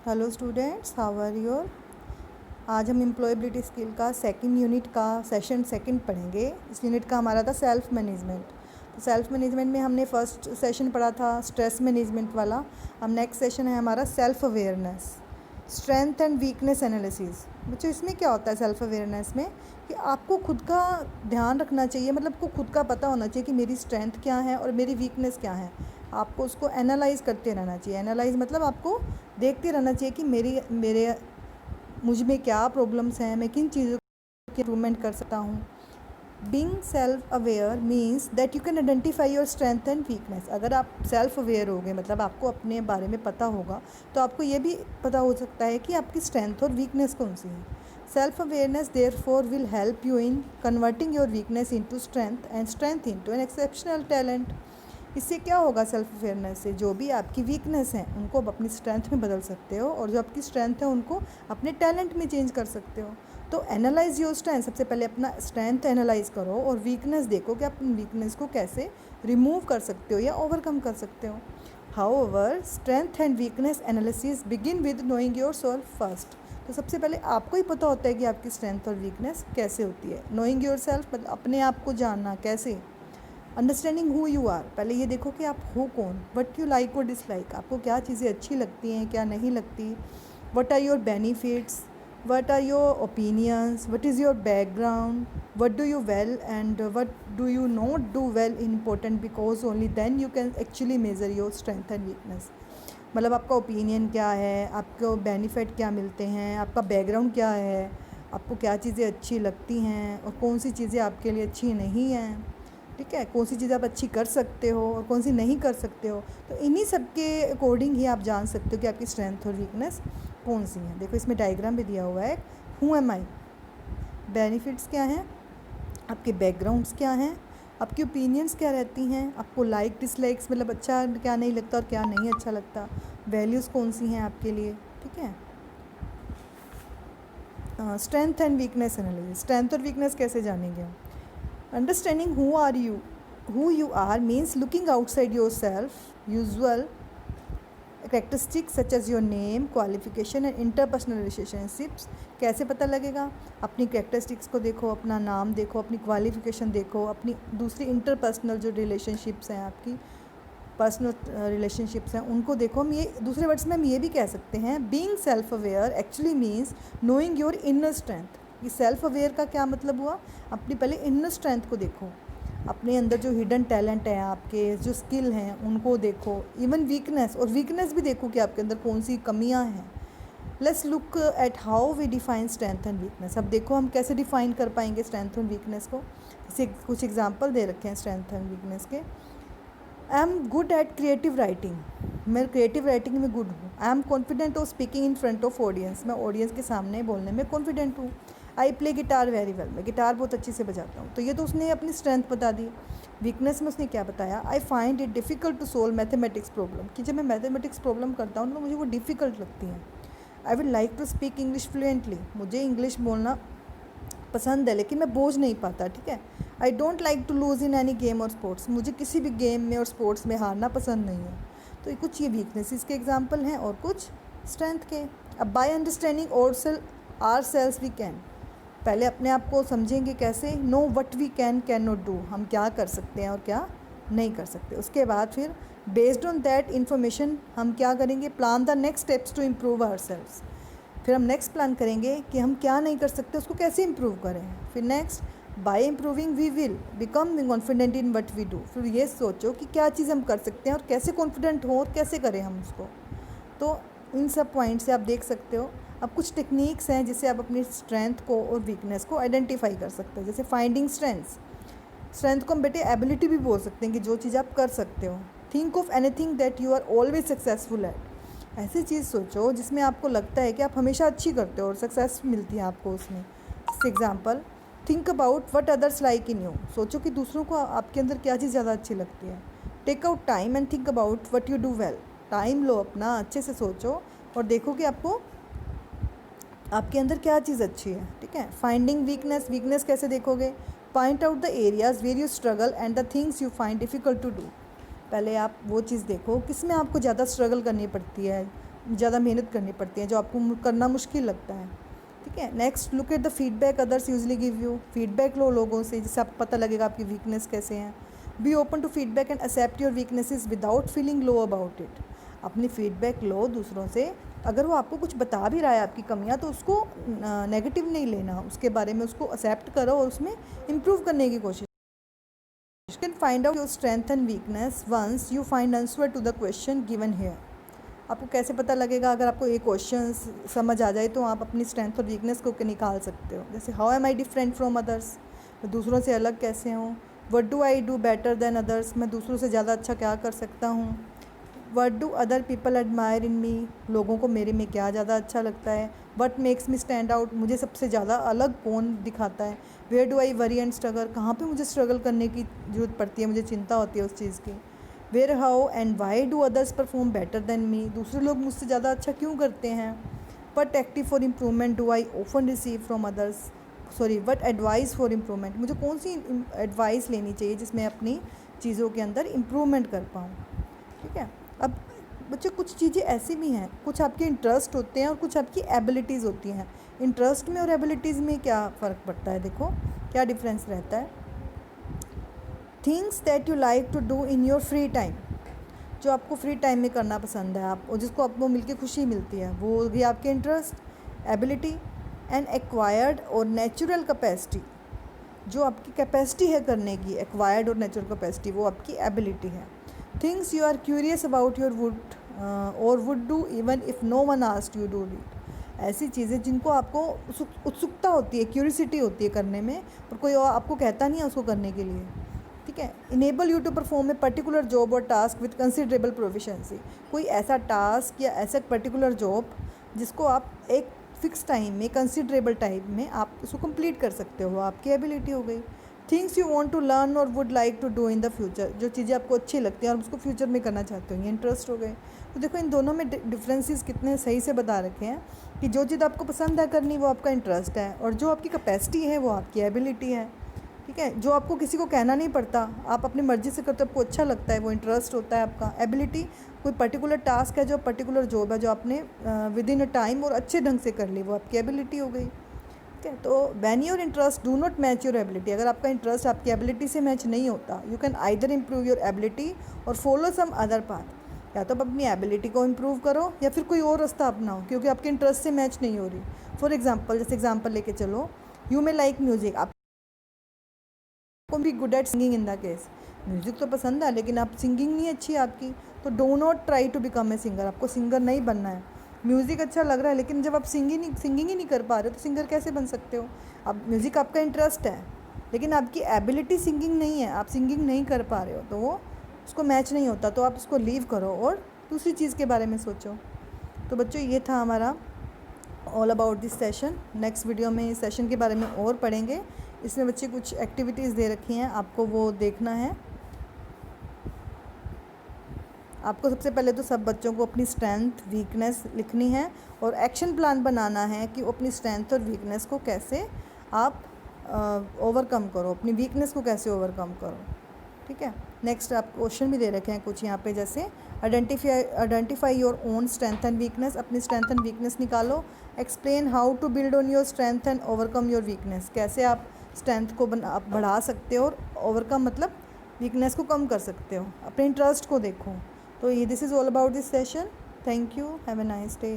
Hello students, how are you? आज हम employability skill का सेकंड यूनिट का सेशन सेकंड पढ़ेंगे। इस यूनिट का हमारा था सेल्फ मैनेजमेंट। तो सेल्फ मैनेजमेंट में हमने फर्स्ट सेशन पढ़ा था स्ट्रेस मैनेजमेंट वाला। अब नेक्स्ट सेशन है हमारा self awareness, strength and weakness analysis. बच्चों, इसमें क्या होता है सेल्फ अवेयरनेस में कि आपको खुद का ध्यान रखना चाहिए, मतलब आपको खुद का पता होना चाहिए कि मेरी स्ट्रेंथ क्या है और मेरी वीकनेस क्या है। आपको उसको एनालाइज करते रहना चाहिए। एनालाइज मतलब आपको देखते रहना चाहिए कि मेरे मुझ में क्या प्रॉब्लम्स हैं, मैं किन चीज़ों की इम्प्रूवमेंट कर सकता हूँ। Being self aware means that you can identify your strength and weakness. अगर आप सेल्फ अवेयर होगे, मतलब आपको अपने बारे में पता होगा, तो आपको ये भी पता हो सकता है कि आपकी स्ट्रेंथ और वीकनेस कौन सी है। Self awareness therefore will help you in converting your weakness into strength and strength into an exceptional talent. इससे क्या होगा? सेल्फ अवेयरनेस से जो भी आपकी वीकनेस हैं उनको आप अपनी स्ट्रेंथ में बदल सकते हो, और जो आपकी स्ट्रेंथ है उनको अपने टैलेंट में चेंज कर सकते हो। तो एनालाइज योर स्ट्रेंथ, सबसे पहले अपना स्ट्रेंथ एनालाइज करो और वीकनेस देखो कि आप उन वीकनेस को कैसे रिमूव कर सकते हो या ओवरकम कर सकते हो। However, strength and weakness analysis begin with knowing your self first. तो सबसे पहले आपको ही पता होता है कि आपकी स्ट्रेंथ और वीकनेस कैसे होती है। नोइंग योर सेल्फ मतलब अपने आप को जानना। कैसे? अंडरस्टैंडिंग हु यू आर, पहले ये देखो कि आप हो कौन। वट यू लाइक और डिसलाइक, आपको क्या चीज़ें अच्छी लगती हैं, क्या नहीं लगती। What are your benefits, what are your opinions, what is your background, what do you well and what do you not do well in important, because only then you can actually measure your strength and weakness. मतलब आपका opinion क्या है, आपको benefit क्या मिलते हैं, आपका background क्या है, आपको क्या चीज़ें अच्छी लगती हैं और कौन सी चीज़ें आपके लिए अच्छी नहीं हैं। ठीक है, कौन सी चीज़ आप अच्छी कर सकते हो और कौन सी नहीं कर सकते हो। तो इन्हीं सब के अकॉर्डिंग ही आप जान सकते हो कि आपकी स्ट्रेंथ और वीकनेस कौन सी है। देखो इसमें डायग्राम भी दिया हुआ है। हु एम आई, बेनिफिट्स क्या हैं, आपके बैकग्राउंड्स क्या हैं, आपकी ओपिनियंस क्या रहती हैं, आपको लाइक डिसलाइक्स मतलब अच्छा क्या नहीं लगता और क्या नहीं अच्छा लगता, वैल्यूज़ कौन सी हैं आपके लिए। ठीक है। Strength and weakness analysis, strength और वीकनेस कैसे जानेंगे हम? Understanding who you are means looking outside yourself, usual characteristics such as your name, qualification and interpersonal relationships। कैसे पता लगेगा? अपनी कैरेक्टरिस्टिक्स को देखो, अपना नाम देखो, अपनी क्वालिफिकेशन देखो, अपनी दूसरी इंटरपर्सनल जो रिलेशनशिप्स हैं, आपकी पर्सनल रिलेशनशिप्स हैं, उनको देखो। हम ये दूसरे वर्ड्स में हम ये भी कह सकते हैं, being self aware actually means knowing your inner strength. ये सेल्फ अवेयर का क्या मतलब हुआ? अपनी पहले इनर स्ट्रेंथ को देखो, अपने अंदर जो हिडन टैलेंट है, आपके जो स्किल हैं उनको देखो। इवन वीकनेस, और वीकनेस भी देखो कि आपके अंदर कौन सी कमियां हैं। Let's look at how we define strength and weakness. अब देखो हम कैसे डिफाइन कर पाएंगे स्ट्रेंथ एंड वीकनेस को। जैसे कुछ एग्जाम्पल दे रखे हैं स्ट्रेंथ एंड वीकनेस के। I am good at creative writing, मैं क्रिएटिव राइटिंग में गुड हूँ। I am confident of speaking in front of audience, मैं ऑडियंस के सामने बोलने में कॉन्फिडेंट हूँ। I play guitar very well, मैं गिटार बहुत अच्छे से बजाता हूँ। तो ये तो उसने अपनी स्ट्रेंथ बता दी। वीकनेस में उसने क्या बताया? I find it difficult to solve mathematics problem, कि जब मैं मैथमेटिक्स प्रॉब्लम करता हूँ तो मुझे वो डिफ़िकल्ट लगती हैं। I will like to speak English fluently, मुझे इंग्लिश बोलना पसंद है लेकिन मैं बोझ नहीं पाता। ठीक है। I don't like to lose in any game और स्पोर्ट्स, मुझे किसी भी गेम में और स्पोर्ट्स में हारना पसंद नहीं है। तो ये कुछ ये वीकनेसेस के एग्जांपल हैं और कुछ स्ट्रेंथ के। अब by understanding ourselves we can, पहले अपने आप को समझेंगे कैसे। Know what we can not do, हम क्या कर सकते हैं और क्या नहीं कर सकते। उसके बाद फिर बेस्ड ऑन दैट इन्फॉर्मेशन हम क्या करेंगे? Plan the next steps to improve ourselves. फिर हम नेक्स्ट प्लान करेंगे कि हम क्या नहीं कर सकते, उसको कैसे इम्प्रूव करें। फिर next, by improving we will become confident in what we do. फिर ये सोचो कि क्या चीज़ हम कर सकते हैं और कैसे कॉन्फिडेंट हो और कैसे करें हम उसको। तो इन सब पॉइंट से आप देख सकते हो। अब कुछ टेक्निक्स हैं जिससे आप अपनी स्ट्रेंथ को और वीकनेस को आइडेंटिफाई कर सकते हो। जैसे फाइंडिंग स्ट्रेंथ्स, स्ट्रेंथ को हम बेटे एबिलिटी भी बोल सकते हैं कि जो चीज़ आप कर सकते हो। Think of anything that you are always successful at, ऐसी चीज़ सोचो जिसमें आपको लगता है कि आप हमेशा अच्छी करते हो और सक्सेस मिलती है आपको उसमें। जैसे example, think about what others like in you, सोचो कि दूसरों को आपके अंदर क्या चीज़ ज़्यादा अच्छी लगती है। Take out time and think about what you do well, time लो अपना, अच्छे से सोचो और देखो कि आपको आपके अंदर क्या चीज़ अच्छी है। ठीक है। फाइंडिंग वीकनेस, वीकनेस कैसे देखोगे? Point out the areas where you struggle and the things you find difficult to do. पहले आप वो चीज़ देखो किस में आपको ज़्यादा स्ट्रगल करनी पड़ती है, ज़्यादा मेहनत करनी पड़ती है, जो आपको करना मुश्किल लगता है। ठीक है, next look at the feedback others usually give you. Feedback लो लोगों से, जिससे आपको पता लगेगा आपकी वीकनेस कैसे हैं। Be open to feedback and accept your weaknesses without feeling low about it. अपनी फीडबैक लो दूसरों से, अगर वो आपको कुछ बता भी रहा है आपकी कमियां, तो उसको नेगेटिव नहीं लेना, उसके बारे में उसको एक्सेप्ट करो और उसमें इम्प्रूव करने की कोशिश। You can find out your strength and weakness once you find answer to the question given here. आपको कैसे पता लगेगा? अगर आपको ये क्वेश्चन समझ आ जाए तो आप अपनी स्ट्रेंथ और वीकनेस को निकाल सकते हो। जैसे how am I different from others, मैं दूसरों से अलग कैसे हूँ। What do I do better than others, मैं दूसरों से ज़्यादा अच्छा क्या कर सकता हूँ। What do other people admire in me, लोगों को मेरे में क्या ज़्यादा अच्छा लगता है। What makes me stand out, मुझे सबसे ज़्यादा अलग कौन दिखाता है। Where do I worry and struggle, कहाँ पे मुझे स्ट्रगल करने की ज़रूरत पड़ती है, मुझे चिंता होती है उस चीज़ की। Where how and why do others perform better than me, दूसरे लोग मुझसे ज़्यादा अच्छा क्यों करते हैं। What active for improvement do I often receive from others, what advice for improvement, मुझे कौन सी एडवाइस लेनी चाहिए जिसमें अपनी चीज़ों के अंदर इम्प्रूवमेंट कर पाऊँ। ठीक है, अब बच्चे कुछ चीज़ें ऐसी भी हैं, कुछ आपके इंटरेस्ट होते हैं और कुछ आपकी एबिलिटीज़ होती हैं। इंटरेस्ट में और एबिलिटीज़ में क्या फ़र्क पड़ता है, देखो क्या डिफरेंस रहता है। Things that you like to do in your free time, जो आपको फ्री टाइम में करना पसंद है, आप और जिसको आपको मिलके खुशी मिलती है, वो भी आपके इंटरेस्ट, एबिलिटी। एंड एक्वायर्ड और नेचुरल कैपेसिटी, जो आपकी कैपेसिटी है करने की, एक्वायर्ड और नेचुरल कैपेसिटी, वो आपकी एबिलिटी है। Things you are curious about your would do even if no one asked you do it, ऐसी चीज़ें जिनको आपको उत्सुकता होती है, क्यूरियसिटी होती है करने में, और कोई और आपको कहता नहीं है उसको करने के लिए। ठीक है, enable you to perform a particular job और टास्क विद कंसिडरेबल प्रोफिशेंसी, कोई ऐसा टास्क या ऐसा पर्टिकुलर जॉब जिसको आप एक फिक्स टाइम में, कंसिडरेबल टाइम में आप उसको कंप्लीट कर सकते हो, आपकी एबिलिटी हो गई। Things you want to learn और would like to do in the future, जो चीज़ें आपको अच्छी लगती हैं और उसको फ्यूचर में करना चाहते हो, ये इंटरेस्ट हो गए। तो देखो इन दोनों में डिफरेंसेस कितने सही से बता रखे हैं कि जो चीज़ आपको पसंद है करनी वो आपका इंटरेस्ट है, और जो आपकी कैपेसिटी है वो आपकी एबिलिटी है। ठीक है, जो आपको किसी को कहना नहीं पड़ता, आप अपनी मर्ज़ी से करते हो, आपको अच्छा लगता है, वो इंटरेस्ट होता है आपका। एबिलिटी कोई पर्टिकुलर टास्क है, जो पर्टिकुलर जॉब है, जो आपने विद इन अ टाइम और अच्छे ढंग से कर ली, वो आपकी एबिलिटी हो गई। ठीक है, तो when your interest do not match your ability, अगर आपका इंटरेस्ट आपकी एबिलिटी से मैच नहीं होता, you can either improve your ability और फॉलो सम अदर पाथ, या तो आप अपनी एबिलिटी को इम्प्रूव करो या फिर कोई और रास्ता अपनाओ, क्योंकि आपके इंटरेस्ट से मैच नहीं हो रही। फॉर एग्जाम्पल, जैसे एग्जाम्पल लेके चलो, यू मे लाइक म्यूजिक, आपको भी good at singing in the case, music तो पसंद है लेकिन आप सिंगिंग नहीं अच्छी है आपकी, तो do not try to become a singer, आपको सिंगर नहीं बनना है। म्यूज़िक अच्छा लग रहा है लेकिन जब आप सिंगिंग ही नहीं कर पा रहे तो सिंगर कैसे बन सकते हो। अब म्यूज़िक आपका इंटरेस्ट है लेकिन आपकी एबिलिटी सिंगिंग नहीं है, आप सिंगिंग नहीं कर पा रहे हो, तो वो उसको मैच नहीं होता, तो आप उसको लीव करो और दूसरी चीज़ के बारे में सोचो। तो बच्चों, ये था हमारा all about this session. Next video में इस सेशन के बारे में और पढ़ेंगे। इसमें बच्चे कुछ एक्टिविटीज़ दे रखी हैं, आपको वो देखना है। आपको सबसे पहले तो सब बच्चों को अपनी स्ट्रेंथ वीकनेस लिखनी है और एक्शन प्लान बनाना है कि वो अपनी स्ट्रेंथ और वीकनेस को कैसे आप ओवरकम करो, अपनी वीकनेस को कैसे ओवरकम करो। ठीक है, नेक्स्ट आप क्वेश्चन भी दे रखे हैं कुछ यहाँ पे, जैसे identify your own strength and weakness, अपनी स्ट्रेंथ एंड वीकनेस निकालो। Explain how to build on your strength and overcome your weakness, कैसे आप स्ट्रेंथ को बढ़ा सकते हो और ओवरकम मतलब वीकनेस को कम कर सकते हो। अपने इंटरेस्ट को देखो। तो ये this is all about this session. Thank you, have a nice day.